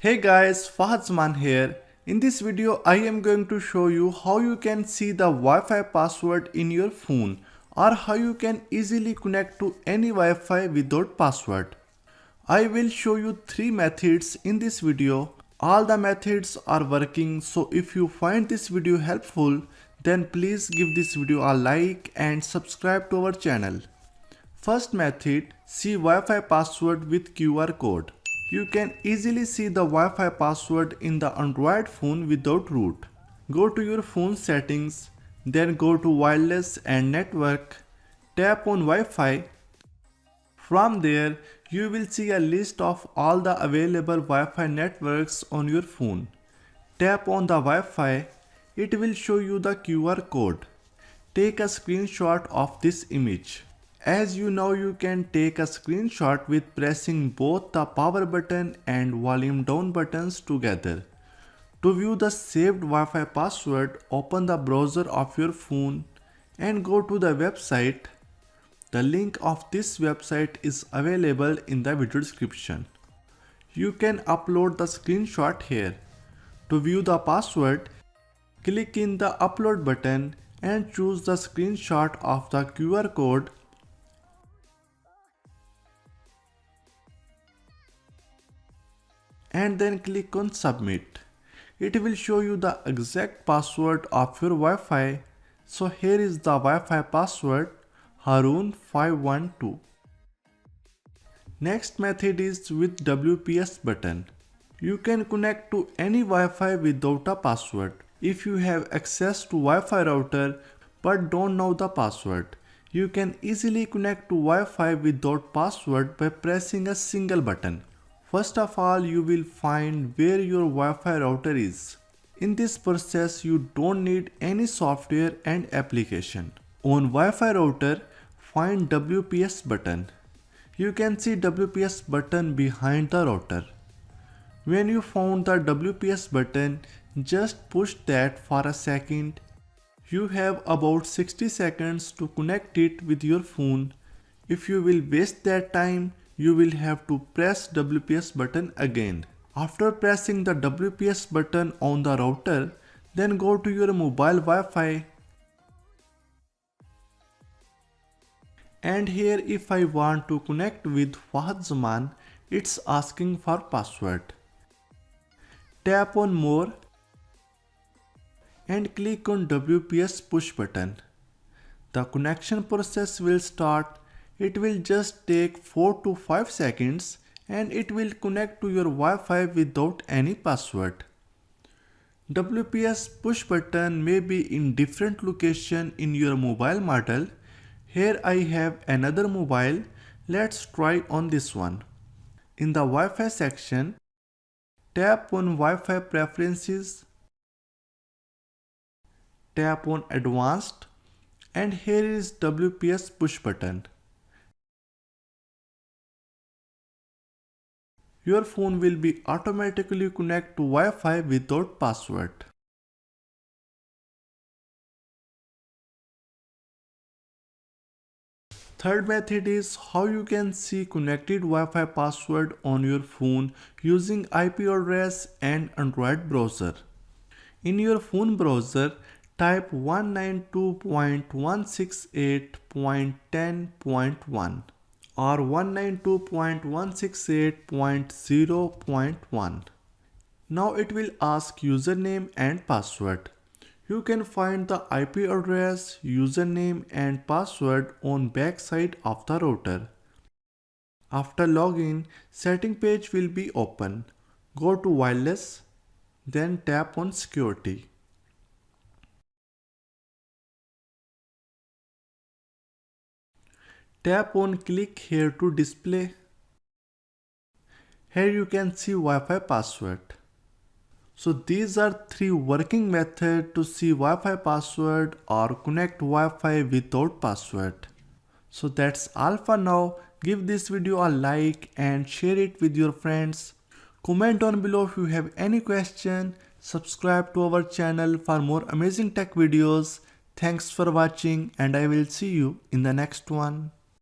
Hey guys, Fahad Zaman here. In this video, I am going to show you how you can see the Wi-Fi password in your phone or how you can easily connect to any Wi-Fi without password. I will show you 3 methods in this video. All the methods are working, so if you find this video helpful, then please give this video a like and subscribe to our channel. First method, see Wi-Fi password with QR code. You can easily see the Wi-Fi password in the Android phone without root. Go to your phone settings, then go to wireless and network, tap on Wi-Fi. From there, you will see a list of all the available Wi-Fi networks on your phone. Tap on the Wi-Fi, it will show you the QR code. Take a screenshot of this image. As you know, you can take a screenshot with pressing both the power button and volume down buttons together. To view the saved Wi-Fi password, open the browser of your phone and go to the website. The link of this website is available in the video description. You can upload the screenshot here. To view the password, click in the upload button and choose the screenshot of the QR code. And then click on submit. It will show you the exact password of your Wi-Fi. So here is the Wi-Fi password, Harun512. Next method is with WPS button. You can connect to any Wi-Fi without a password. If you have access to Wi-Fi router but don't know the password, you can easily connect to Wi-Fi without password by pressing a single button. First of all, you will find where your Wi-Fi router is. In this process, you don't need any software and application. On Wi-Fi router, find WPS button. You can see WPS button behind the router. When you found the WPS button, just push that for a second. You have about 60 seconds to connect it with your phone. If you will waste that time, you will have to press WPS button again. After pressing the WPS button on the router, then go to your mobile Wi-Fi. And here if I want to connect with Fahad Zaman, it's asking for password. Tap on more and click on WPS push button. The connection process will start. It will just take 4 to 5 seconds and it will connect to your Wi-Fi without any password. WPS push button may be in different location in your mobile model. Here I have another mobile. Let's try on this one. In the Wi-Fi section, tap on Wi-Fi preferences, tap on advanced, and here is WPS push button. Your phone will be automatically connect to Wi-Fi without password. Third method is how you can see connected Wi-Fi password on your phone using IP address and Android browser. In your phone browser, type 192.168.10.1 or 192.168.0.1. Now it will ask username and password. You can find the IP address, username and password on backside of the router. After login, setting page will be open. Go to wireless, then tap on security. Tap on click here to display. Here you can see Wi-Fi password. So these are 3 working methods to see Wi-Fi password or connect Wi-Fi without password. So that's all for now. Give this video a like and share it with your friends. Comment down below if you have any question. Subscribe to our channel for more amazing tech videos. Thanks for watching and I will see you in the next one.